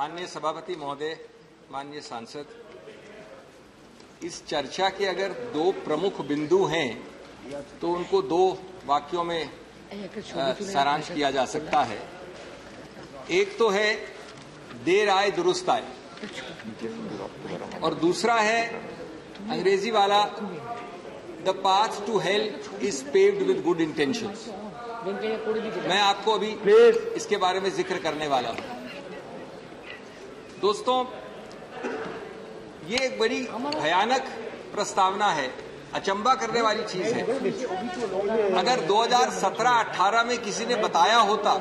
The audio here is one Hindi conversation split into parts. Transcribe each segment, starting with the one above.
माननीय सभापति महोदय, माननीय सांसद, इस चर्चा के अगर दो प्रमुख बिंदु हैं तो उनको दो वाक्यों में सारांश किया जा सकता है। एक तो है देर आए दुरुस्त आए और दूसरा है अंग्रेजी वाला the path to hell is paved with good intentions. मैं आपको अभी इसके बारे में जिक्र करने वाला हूं। दोस्तों, ये एक बड़ी भयानक प्रस्तावना है, अचंभा करने वाली चीज है। अगर 2017-18 में किसी ने बताया होता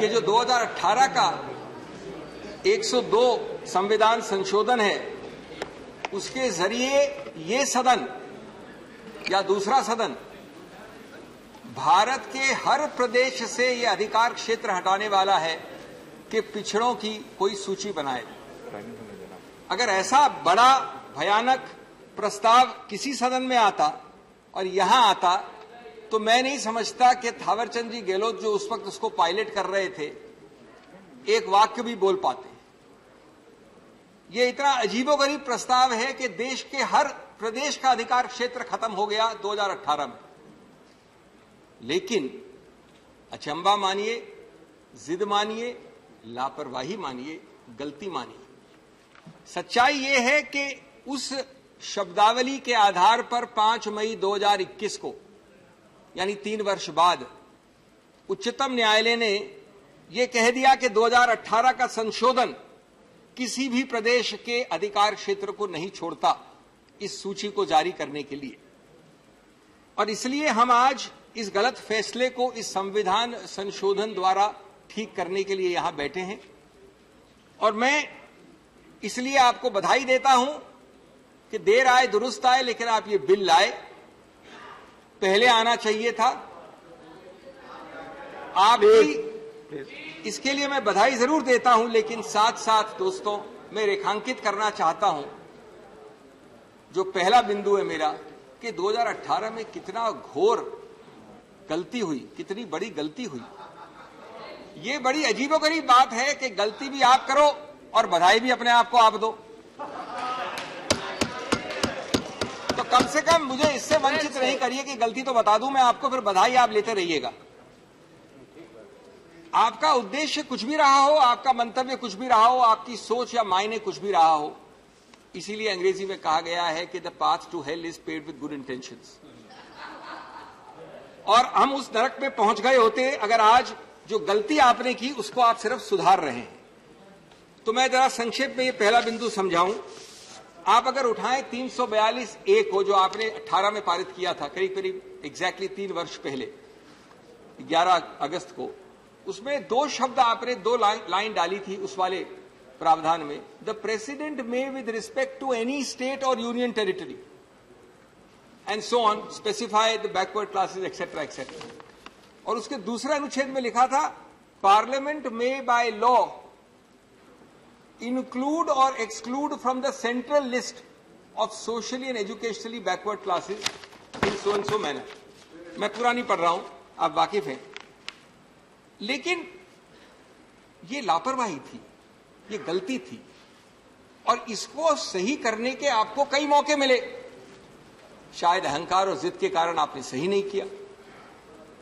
कि जो 2018 का 102 संविधान संशोधन है उसके जरिए ये सदन या दूसरा सदन भारत के हर प्रदेश से ये अधिकार क्षेत्र हटाने वाला है कि पिछड़ों की कोई सूची बनाए, अगर ऐसा बड़ा भयानक प्रस्ताव किसी सदन में आता और यहां आता तो मैं नहीं समझता कि थावरचंद जी गहलोत जो उस वक्त उसको पायलट कर रहे थे एक वाक्य भी बोल पाते। ये इतना अजीबोगरीब प्रस्ताव है कि देश के हर प्रदेश का अधिकार क्षेत्र खत्म हो गया 2018 में। लेकिन अचंबा मानिए, जिद मानिए, लापरवाही मानिए, गलती मानिए, सच्चाई ये है कि उस शब्दावली के आधार पर 5 मई 2021 को यानी 3 वर्ष बाद उच्चतम न्यायालय ने यह कह दिया कि 2018 का संशोधन किसी भी प्रदेश के अधिकार क्षेत्र को नहीं छोड़ता इस सूची को जारी करने के लिए। और इसलिए हम आज इस गलत फैसले को इस संविधान संशोधन द्वारा ठीक करने के लिए यहां बैठे हैं। और मैं इसलिए आपको बधाई देता हूं कि देर आए दुरुस्त आए, लेकिन आप ये बिल लाए, पहले आना चाहिए था। आपकी इसके लिए मैं बधाई जरूर देता हूं, लेकिन साथ साथ दोस्तों मैं रेखांकित करना चाहता हूं जो पहला बिंदु है मेरा कि 2018 में कितना घोर गलती हुई, कितनी बड़ी गलती हुई। ये बड़ी अजीबोगरीब बात है कि गलती भी आप करो और बधाई भी अपने आप को आप दो। तो कम से कम मुझे इससे वंचित नहीं करिए कि गलती तो बता दूं मैं आपको, फिर बधाई आप लेते रहिएगा। आपका उद्देश्य कुछ भी रहा हो, आपका मंतव्य कुछ भी रहा हो, आपकी सोच या मायने कुछ भी रहा हो, इसीलिए अंग्रेजी में कहा गया है कि the path to hell is paved with good intentions. और हम उस नरक में पहुंच गए होते अगर आज जो गलती आपने की उसको आप सिर्फ सुधार रहे हैं। तो मैं जरा संक्षेप में ये पहला बिंदु समझाऊं। आप अगर उठाएं 342(a) को जो आपने 18 में पारित किया था, करीब करीब एग्जैक्टली 3 वर्ष पहले 11 अगस्त को, उसमें 2 शब्द आपने 2 लाइन डाली थी उस वाले प्रावधान में, the president may with respect to any state और union territory and so on specify the backward classes etcetera etcetera. और उसके दूसरे अनुच्छेद में लिखा था parliament may by law include और exclude from the central list of socially and educationally backward classes in so and so manner. मैं पूरा नहीं पढ़ रहा हूं, आप वाकिफ हैं। लेकिन ये लापरवाही थी, ये गलती थी और इसको सही करने के आपको कई मौके मिले। शायद अहंकार और जिद के कारण आपने सही नहीं किया,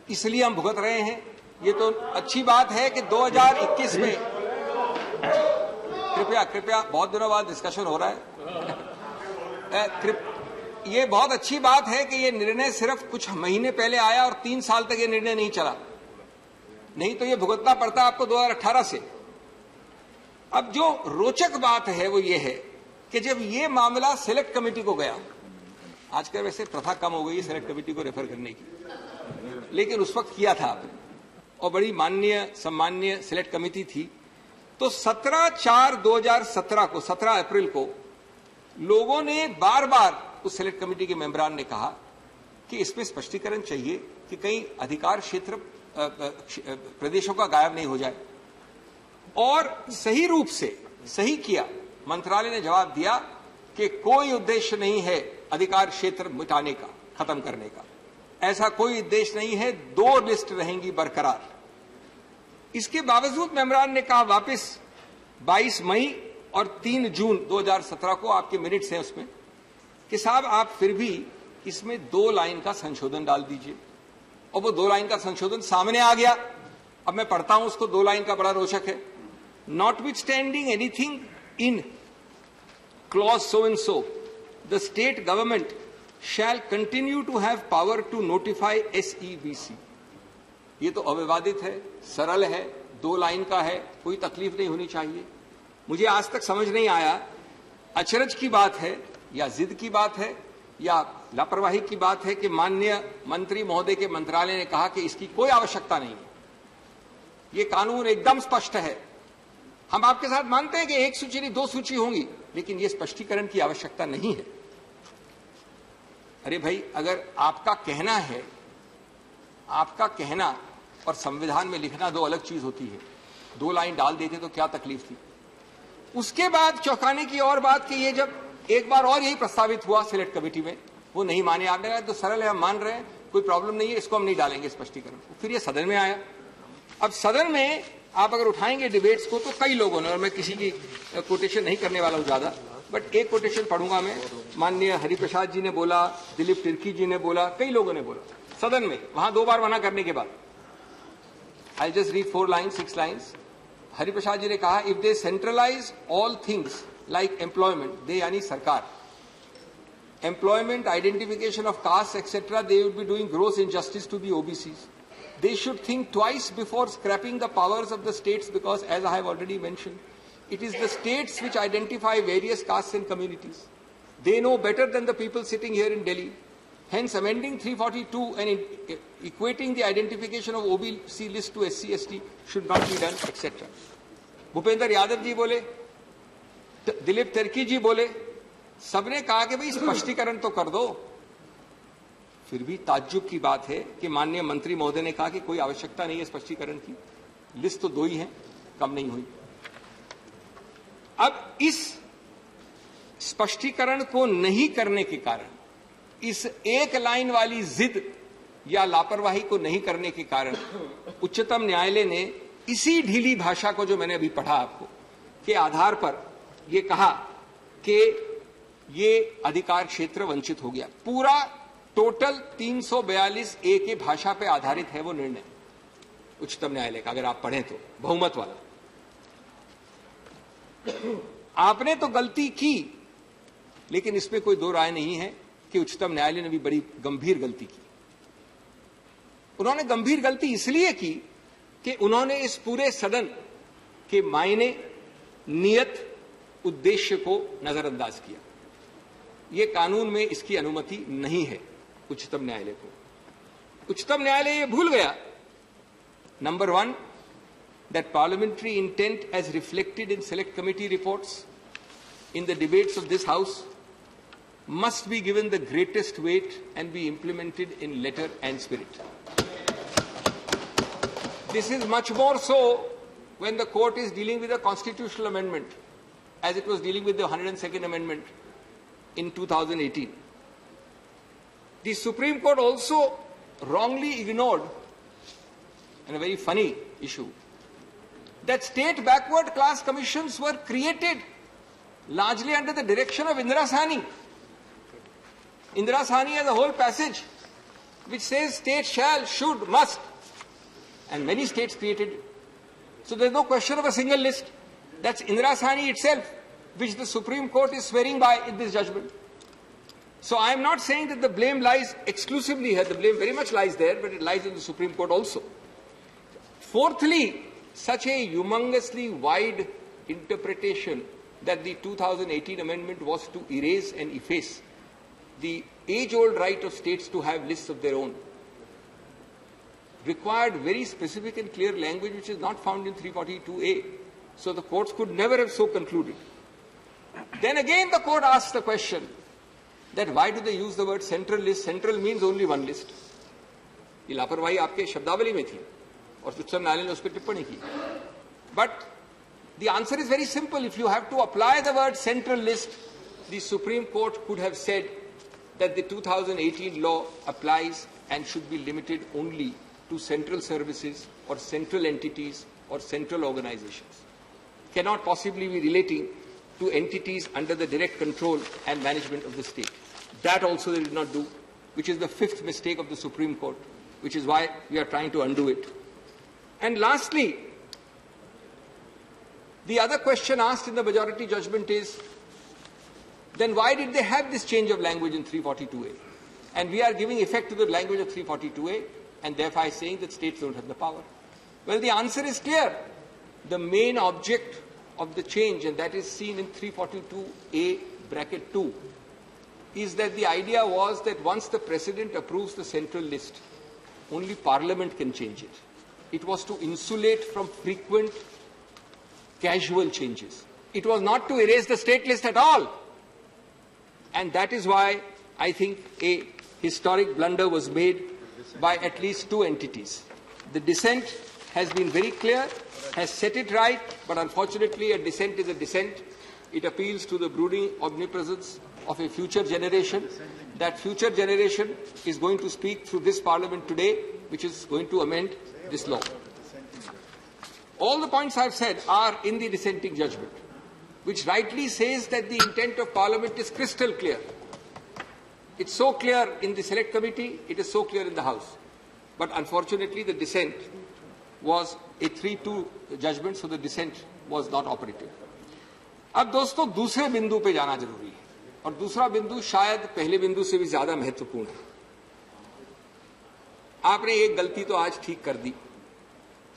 इसलिए हम भुगत रहे हैं। ये तो अच्छी बात है कि 2021 में कृपया बहुत दिनों बाद डिस्कशन हो रहा है। ये बहुत अच्छी बात है कि ये निर्णय सिर्फ कुछ महीने पहले आया और 3 साल तक ये निर्णय नहीं चला, नहीं तो ये भुगतना पड़ता आपको 2018 से। अब जो रोचक बात है वो ये है कि जब ये मामला सिलेक्ट कमेटी को गया, आजकल वैसे प्रथा कम हो गई है सिलेक्ट कमेटी को रेफर करने की, लेकिन उस वक्त किया था आपने और बड़ी माननीय सम्माननीय सिलेक्ट कमेटी थी। तो 17/4/2017 को, 17 अप्रैल को लोगों ने बार बार उस सिलेक्ट कमेटी के मेंबरान ने कहा कि इसमें स्पष्टीकरण चाहिए कि कहीं अधिकार क्षेत्र प्रदेशों का गायब नहीं हो जाए। और सही रूप से सही किया, मंत्रालय ने जवाब दिया कि कोई उद्देश्य नहीं है अधिकार क्षेत्र मिटाने का, खत्म करने का, ऐसा कोई उद्देश्य नहीं है, 2 लिस्ट रहेंगी बरकरार। इसके बावजूद मेंबरान ने कहा वापस 22 मई और 3 जून 2017 को आपके मिनट्स हैं उसमें कि साहब आप फिर भी इसमें 2 लाइन का संशोधन डाल दीजिए, और वो 2 लाइन का संशोधन सामने आ गया। अब मैं पढ़ता हूं उसको, 2 लाइन का बड़ा रोचक है। Notwithstanding anything in clause so and so, the state government shall continue to have power to notify SEBC. ये तो अविवादित है, सरल है, 2 लाइन का है, कोई तकलीफ नहीं होनी चाहिए। मुझे आज तक समझ नहीं आया अचरज की बात है या जिद की बात है या लापरवाही की बात है कि माननीय मंत्री महोदय के मंत्रालय ने कहा कि इसकी कोई आवश्यकता नहीं है। ये कानून एकदम स्पष्ट है। हम आपके साथ मानते हैं कि 1 सूची नहीं 2 सूची होंगी, लेकिन यह स्पष्टीकरण की आवश्यकता नहीं है। अरे भाई, अगर आपका कहना है, आपका कहना और संविधान में लिखना 2 अलग चीज होती है। 2 लाइन डाल देते तो क्या तकलीफ थी। उसके बाद चौंकाने की और बात कि ये जब एक बार और यही प्रस्तावित हुआ सिलेक्ट कमेटी में, वो नहीं माने। आपने कहा तो सरल है, हम मान रहे हैं, कोई प्रॉब्लम नहीं है, इसको हम नहीं डालेंगे स्पष्टीकरण। फिर ये सदन में आया। अब सदन में आप अगर उठाएंगे डिबेट्स को तो कई लोगों ने, और मैं किसी की कोटेशन नहीं करने वाला हूं ज्यादा, बट एक कोटेशन पढ़ूंगा मैं। माननीय हरिप्रसाद जी ने बोला, दिलीप तिर्की जी ने बोला, कई लोगों ने बोला सदन में, वहां 2 बार मना करने के बाद। I just read 4 lines 6 lines. Hariprasad ji ने कहा, if they centralize all things like employment, they यानी सरकार, employment, identification of caste etcetera, they would be doing gross injustice to the OBCs. They should think twice before scrapping the powers of the states because, as I have already mentioned, it is the states which identify various castes and communities. They know better than the people sitting here in Delhi. Hence, amending 342 and equating the identification of OBC list to SC/ST should not be done, etc. Bhupendra Yadav ji बोले, दिलीप तिर्की जी बोले, सबने कहा कि भाई स्पष्टीकरण तो कर दो। फिर भी ताज्जुब की बात है कि माननीय मंत्री महोदय ने कहा कि कोई आवश्यकता नहीं है स्पष्टीकरण की, लिस्ट तो 2 ही है, कम नहीं हुई। अब इस स्पष्टीकरण को नहीं करने के कारण, इस 1 लाइन वाली जिद या लापरवाही को नहीं करने के कारण उच्चतम न्यायालय ने इसी ढीली भाषा को, जो मैंने अभी पढ़ा आपको, के आधार पर यह कहा कि ये अधिकार क्षेत्र वंचित हो गया। पूरा टोटल 342A के भाषा पे आधारित है वो निर्णय उच्चतम न्यायालय का, अगर आप पढ़ें तो, बहुमत वाला। आपने तो गलती की, लेकिन इसमें कोई 2 राय नहीं है कि उच्चतम न्यायालय ने भी बड़ी गंभीर गलती की। उन्होंने गंभीर गलती इसलिए की कि उन्होंने इस पूरे सदन के मायने, नियत, उद्देश्य को नजरअंदाज किया। यह कानून में इसकी अनुमति नहीं है उच्चतम न्यायालय को। उच्चतम न्यायालय ये भूल गया, number 1, that parliamentary intent as reflected in select committee reports in the debates of this house must be given the greatest weight and be implemented in letter and spirit. This is much more so when the court is dealing with a constitutional amendment, as it was dealing with the 102nd amendment in 2018. The Supreme Court also wrongly ignored, and a very funny issue, that state backward class commissions were created largely under the direction of Indira Sahni. Indira Sahni has a whole passage which says state shall, should, must, and many states created it. So there is no question of a single list. That's Indira Sahni itself, which the Supreme Court is swearing by in this judgment. So I am not saying that the blame lies exclusively here. The blame very much lies there, but it lies in the Supreme Court also. Fourthly, such a humongously wide interpretation that the 2018 amendment was to erase and efface the age-old right of states to have lists of their own required very specific and clear language which is not found in 342A. So the courts could never have so concluded. Then again the court asks the question that why do they use the word central list? Central means only one list. ये लापरवाही आपके शब्दावली में थी और उच्चतम न्यायालय ने उस पर टिप्पणी की. But the answer is very simple. If you have to apply the word central list, the Supreme Court could have said that the 2018 law applies and should be limited only to central services or central entities or central organizations. cannot possibly be relating to entities under the direct control and management of the state. That also they did not do, which is the fifth mistake of the Supreme Court, which is why we are trying to undo it. And lastly, the other question asked in the majority judgment is, then why did they have this change of language in 342A? And we are giving effect to the language of 342A, and thereby saying that states don't have the power. Well, the answer is clear. The main object of the change, and that is seen in 342A bracket 2, is that the idea was that once the President approves the central list, only Parliament can change it. It was to insulate from frequent casual changes. It was not to erase the state list at all. And that is why I think a historic blunder was made by at least two entities. The dissent has been very clear, has set it right, but unfortunately a dissent is a dissent. It appeals to the brooding omnipresence of a future generation. That future generation is going to speak through this Parliament today, which is going to amend this law. All the points I have said are in the dissenting judgment, which rightly says that the intent of Parliament is crystal clear. It's so clear in the Select Committee, it is so clear in the House. But unfortunately, the dissent was a 3-2 judgment, so the dissent was not operative. अब दोस्तों दूसरे बिंदु पे जाना जरूरी है, और दूसरा बिंदु शायद पहले बिंदु से भी ज्यादा महत्वपूर्ण है। आपने एक गलती तो आज ठीक कर दी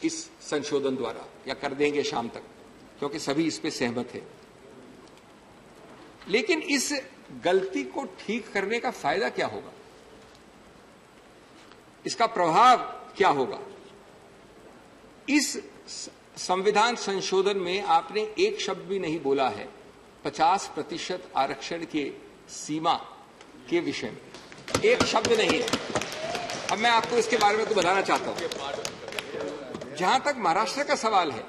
इस संशोधन द्वारा, या कर देंगे शाम तक, क्योंकि सभी इस पे सहमत हैं। लेकिन इस गलती को ठीक करने का फायदा क्या होगा? इसका प्रभाव क्या होगा? इस संविधान संशोधन में आपने एक शब्द भी नहीं बोला है 50% आरक्षण के सीमा के विषय में, एक शब्द नहीं है। अब मैं आपको इसके बारे में तो बताना चाहता हूं। जहां तक महाराष्ट्र का सवाल है,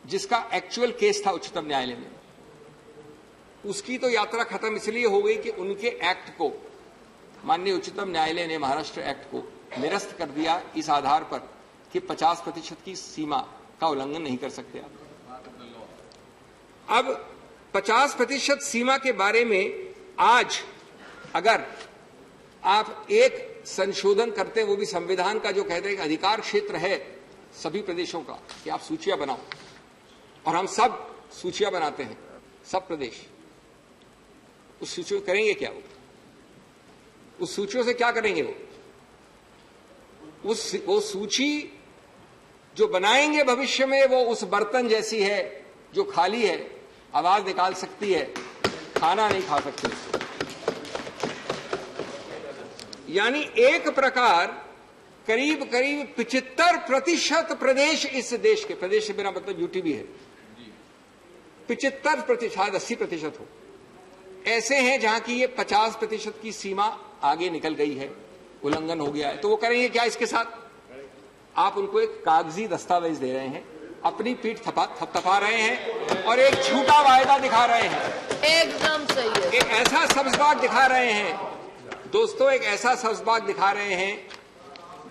जिसका एक्चुअल केस था उच्चतम न्यायालय में, उसकी तो यात्रा खत्म इसलिए हो गई कि उनके एक्ट को माननीय उच्चतम न्यायालय ने, महाराष्ट्र एक्ट को निरस्त कर दिया इस आधार पर कि 50% की सीमा का उल्लंघन नहीं कर सकते आप। अब 50% सीमा के बारे में आज अगर आप एक संशोधन करते हैं, वो भी संविधान का जो कहते हैं कि अधिकार क्षेत्र है सभी प्रदेशों का कि आप सूचियां बनाओ, और हम सब सूचियां बनाते हैं, सब प्रदेश, उस सूचियों करेंगे क्या? उस सूचियों से क्या करेंगे? वो सूची जो बनाएंगे भविष्य में, वो उस बर्तन जैसी है जो खाली है, आवाज निकाल सकती है, खाना नहीं खा सकते। यानी एक प्रकार करीब करीब 75% प्रदेश इस देश के, प्रदेश से मेरा मतलब यूटी भी है, 75%, शायद 80% हो, ऐसे हैं जहां की ये 50% की सीमा आगे निकल गई है, उल्लंघन हो गया है। तो वो करेंगे क्या इसके साथ? आप उनको एक कागजी दस्तावेज दे रहे हैं, अपनी पीठ थपथपा रहे हैं और एक झूठा वायदा दिखा रहे हैं। एकदम सही है। एक ऐसा सब्जबाग दिखा रहे हैं दोस्तों, एक ऐसा सब्जबाग दिखा रहे हैं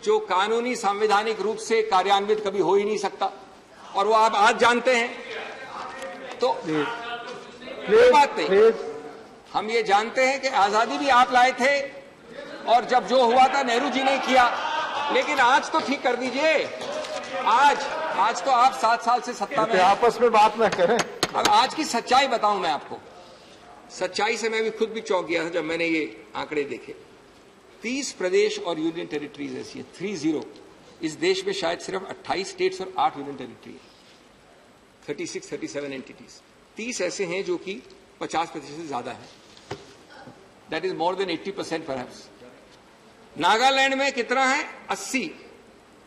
जो कानूनी संवैधानिक रूप से कार्यान्वित कभी हो ही नहीं सकता, और वो आप आज जानते हैं। तो कोई बात नहीं, हम ये जानते हैं कि आजादी भी आप लाए थे, और जब जो हुआ था नेहरू जी ने किया, लेकिन आज तो ठीक कर दीजिए। आज तो आप 7 साल से सत्ता में, आपस में बात न करें। अब आज की सच्चाई बताऊं मैं आपको, सच्चाई से मैं भी खुद भी चौंक गया था जब मैंने ये आंकड़े देखे। 30 प्रदेश और यूनियन टेरिटरीज ऐसी है, 30। इस देश में शायद सिर्फ 28 स्टेट्स और 8 यूनियन टेरिटरी है, 36-37 एंटिटीज। 30 ऐसे हैं जो कि 50% से ज्यादा है, that is more than 80% perhaps. Nagaland में कितना है? 80।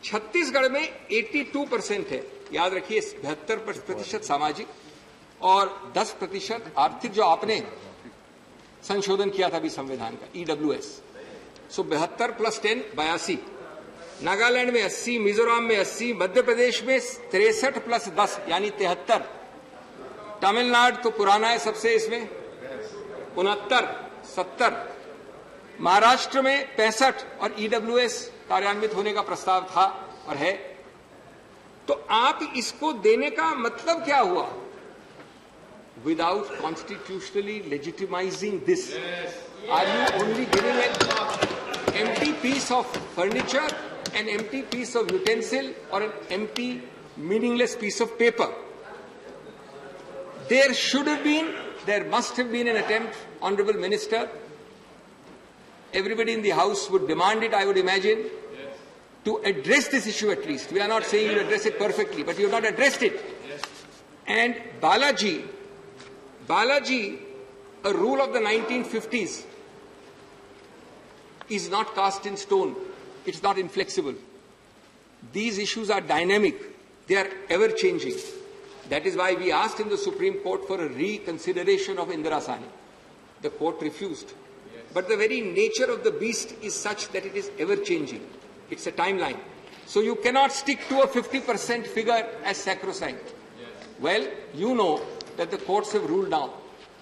छत्तीसगढ़ में 82% है, याद रखिए, 72% सामाजिक और 10% आर्थिक, जो आपने संशोधन किया था अभी संविधान का, EWS। सो 72 + 10 82। नागालैंड में 80, मिजोरम में 80, मध्य प्रदेश में 63 + 10 यानी 73। तमिलनाडु तो पुराना है सबसे, इसमें 69, 70। महाराष्ट्र में 65 और EWS कार्यान्वित होने का प्रस्ताव था और है। तो तो आप इसको देने का मतलब क्या हुआ? Without constitutionally legitimizing this, are you only giving an empty piece of furniture, an empty piece of utensil, or an empty, meaningless piece of paper? There should have been, there must have been an attempt, Honorable Minister. Everybody in the House would demand it, I would imagine, to address this issue at least. We are not saying you address it perfectly, but you have not addressed it. And Balaji, a rule of the 1950s, is not cast in stone. It's not inflexible. These issues are dynamic. They are ever changing. That is why we asked in the Supreme Court for a reconsideration of Indira Sahni. The court refused. But the very nature of the beast is such that it is ever changing. It's a timeline. So you cannot stick to a 50% figure as sacrosanct. Well, you know that the courts have ruled now.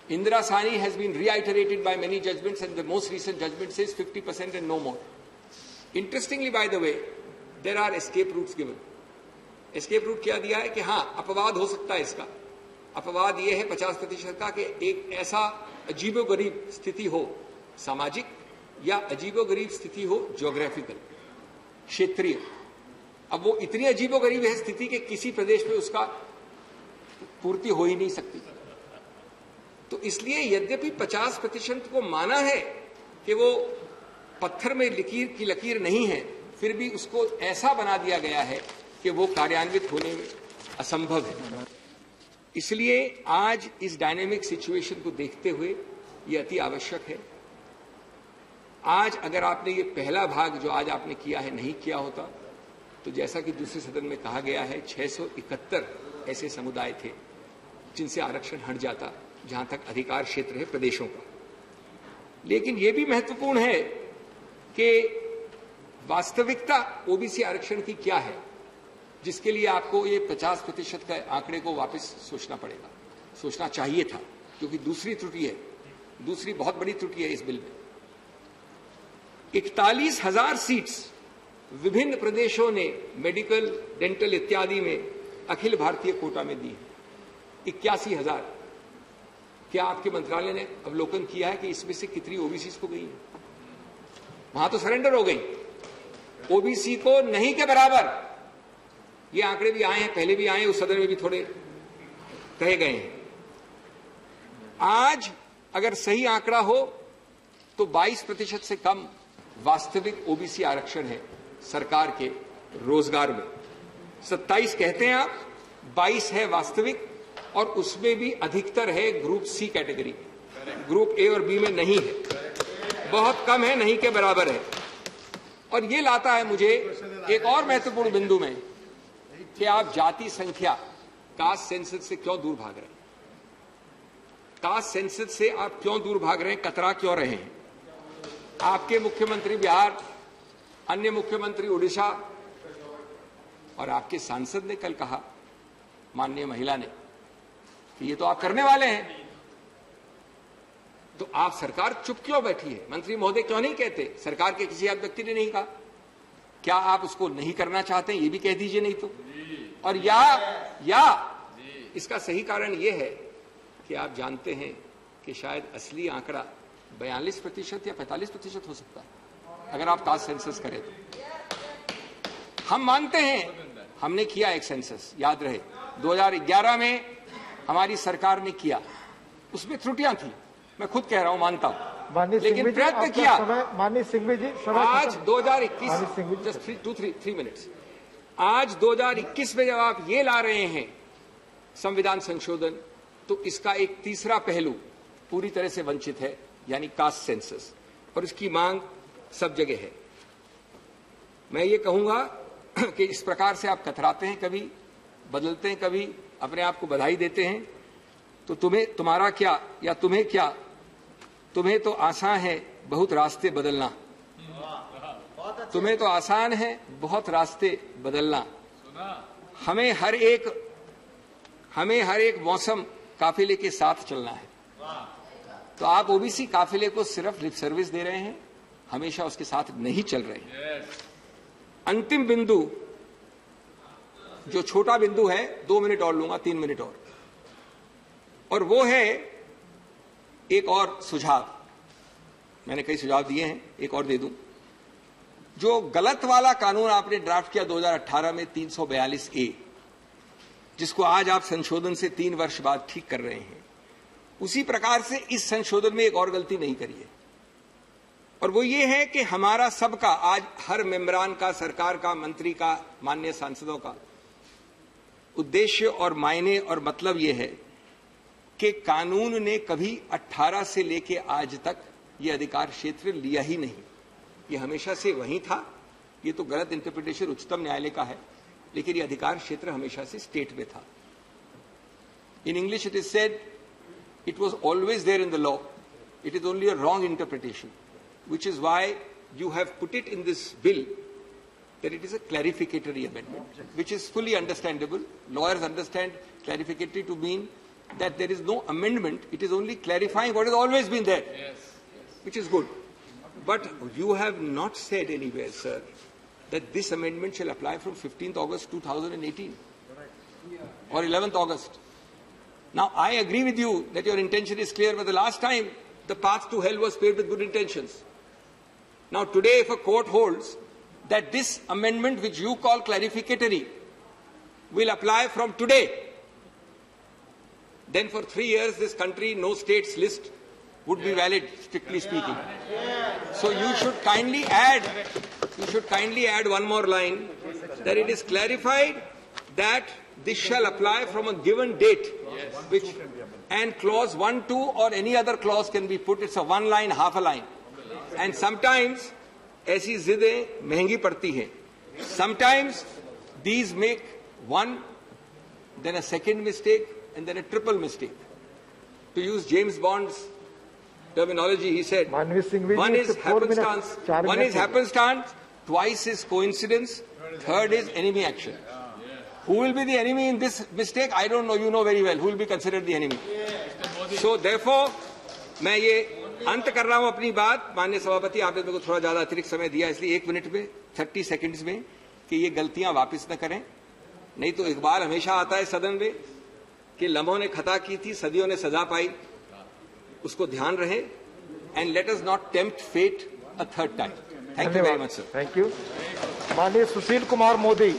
Indira Sahni has been reiterated by many judgments, and the most recent judgment says 50% and no more. Interestingly, by the way, there are escape routes given. Escape route क्या दिया है कि हाँ, अपवाद हो सकता है इसका. अपवाद ये है 50% का कि एक ऐसा अजीबोगरीब स्थिति हो सामाजिक, या अजीबोगरीब स्थिति हो ज्योग्राफिकल, क्षेत्रीय. अब वो इतनी अजीबोगरीब है स्थिति कि किसी प्रदेश में उसका पूर्ति हो ही नहीं सकती. तो इसलिए यद्यपि 50% को माना है कि वो पत्थर में लकीर की लकीर नहीं है, फिर भी उसको ऐसा बना दिया गया है कि वो कार्यान्वित होने में असंभव है. इसलिए आज इस डायनेमिक सिचुएशन को देखते हुए ये अति आवश्यक है. आज अगर आपने ये पहला भाग जो आज आपने किया है नहीं किया होता, तो जैसा कि दूसरे सदन में कहा गया है 671 ऐसे समुदाय थे जिनसे आरक्षण हट जाता, जहां तक अधिकार क्षेत्र है प्रदेशों का. लेकिन यह भी महत्वपूर्ण है कि वास्तविकता ओबीसी आरक्षण की क्या है, जिसके लिए आपको ये 50% का आंकड़े को वापस सोचना पड़ेगा, सोचना चाहिए था, क्योंकि दूसरी त्रुटि है, दूसरी बहुत बड़ी त्रुटि है इस बिल में. 41,000 सीट्स विभिन्न प्रदेशों ने मेडिकल, डेंटल इत्यादि में अखिल भारतीय कोटा में दी है. 81,000. क्या आपके मंत्रालय ने अवलोकन किया है कि इसमें से कितनी ओबीसी को गई है? वहां तो सरेंडर हो गई. ओबीसी को नहीं के बराबर. ये आंकड़े भी आए हैं, पहले भी आए हैं, उस सदन में भी थोड़े कहे गए हैं. आज अगर सही आंकड़ा हो तो 22% से कम वास्तविक ओबीसी आरक्षण है सरकार के रोजगार में. 27 कहते हैं आप, 22 है वास्तविक, और उसमें भी अधिकतर है group C category, group A और बी में नहीं है. बहुत कम है, नहीं के बराबर है. और ये लाता है मुझे एक और महत्वपूर्ण बिंदु में कि आप जाति संख्या, कास्ट सेंसस से क्यों दूर भाग रहे हैं. कास्ट सेंसस से आप क्यों दूर भाग रहे हैं, कतरा क्यों रहे हैं? आपके मुख्यमंत्री बिहार, अन्य मुख्यमंत्री उड़ीसा, और आपके सांसद ने कल कहा, माननीय महिला ने, कि ये तो आप करने वाले हैं. तो आप सरकार चुप क्यों बैठी है? मंत्री महोदय क्यों नहीं कहते? सरकार के किसी एक व्यक्ति ने नहीं कहा. क्या आप उसको नहीं करना चाहते हैं? ये भी कह दीजिए नहीं तो. और या इसका सही कारण यह है कि आप जानते हैं कि शायद असली आंकड़ा 42% या 45% हो सकता है अगर आप कास्ट सेंसस करें तो. हम मानते हैं, हमने किया एक सेंसस, याद रहे 2011 में हमारी सरकार ने किया, उसमें त्रुटियां थी, मैं खुद कह रहा हूं, मानता हूं, लेकिन प्रयत्न किया. माननीय सिंघवी जी, आज 2021, जस्ट 2-3 मिनट्स, आज 2021 में जब आप ये ला रहे हैं संविधान संशोधन, तो इसका एक तीसरा पहलू पूरी तरह से वंचित है, यानी कास्ट सेंसस, और इसकी मांग सब जगह है. मैं ये कहूंगा कि इस प्रकार से आप कतराते हैं, कभी बदलते हैं, कभी अपने आप को बधाई देते हैं, तो तुम्हारा क्या या तुम्हें क्या, तुम्हें तो आसान है बहुत रास्ते बदलना. तुम्हें तो आसान है बहुत रास्ते बदलना. हमें हर एक मौसम काफिले के साथ चलना है. तो आप ओबीसी काफिले को सिर्फ लिप सर्विस दे रहे हैं, हमेशा उसके साथ नहीं चल रहे हैं. अंतिम बिंदु जो छोटा बिंदु है, 2 मिनट और लूंगा, 3 मिनट और वो है एक और सुझाव। मैंने कई सुझाव दिए हैं, एक और दे दूं। जो गलत वाला कानून आपने ड्राफ्ट किया 2018 में 342A, जिसको आज आप संशोधन से 3 वर्ष बाद ठीक कर रहे हैं, उसी प्रकार से इस संशोधन में एक और गलती नहीं करिए, और वो ये है कि हमारा सबका, आज हर मेंबरान का, सरकार का, मंत्री का, माननीय सांसदों का उद्देश्य और मायने और मतलब ये है कि कानून ने कभी 18 से लेके आज तक ये अधिकार क्षेत्र लिया ही नहीं। ये हमेशा से वहीं था। ये तो गलत इंटरप्रिटेशन उच्चतम न्यायालय का है, लेकिन ये अधिकार क्षेत्र हमेशा से स्टेट में था। In English it is said, it was always there in the law. It is only a wrong interpretation, which is why you have put it in this bill that it is a clarificatory amendment, which is fully understandable. Lawyers understand clarificatory to mean that there is no amendment, it is only clarifying what has always been there, which is good. But you have not said anywhere, sir, that this amendment shall apply from 15th August 2018 or 11th August. Now, I agree with you that your intention is clear, but the last time the path to hell was paved with good intentions. Now, today, if a court holds that this amendment, which you call clarificatory, will apply from today, then for 3 years, this country, no states list would be valid, strictly speaking. So you should kindly add one more line, that it is clarified that this shall apply from a given date, which, and clause 1, 2 or any other clause can be put. It's a one line, half a line. And sometimes ऐसी जिदें महंगी पड़ती हैं. Sometimes these make one, then a second mistake, and then a triple mistake. To use James Bond's terminology, he said, one is happenstance, twice is coincidence, third is enemy action. Who will be the enemy in this mistake? I don't know. You know very well who will be considered the enemy. So therefore, मैं ये अंत कर रहा हूं अपनी बात. माननीय सभापति, आपने मेरे को थोड़ा ज्यादा अतिरिक्त समय दिया, इसलिए 1 मिनट में 30 सेकंड्स में कि ये गलतियां वापस न करें. नहीं तो इकबाल हमेशा आता है सदन में कि लम्हों ने खता की थी, सदियों ने सजा पाई. उसको ध्यान रहे. And let us not tempt fate a third time. Thank you very much, sir. Thank you. माननीय सुशील कुमार मोदी.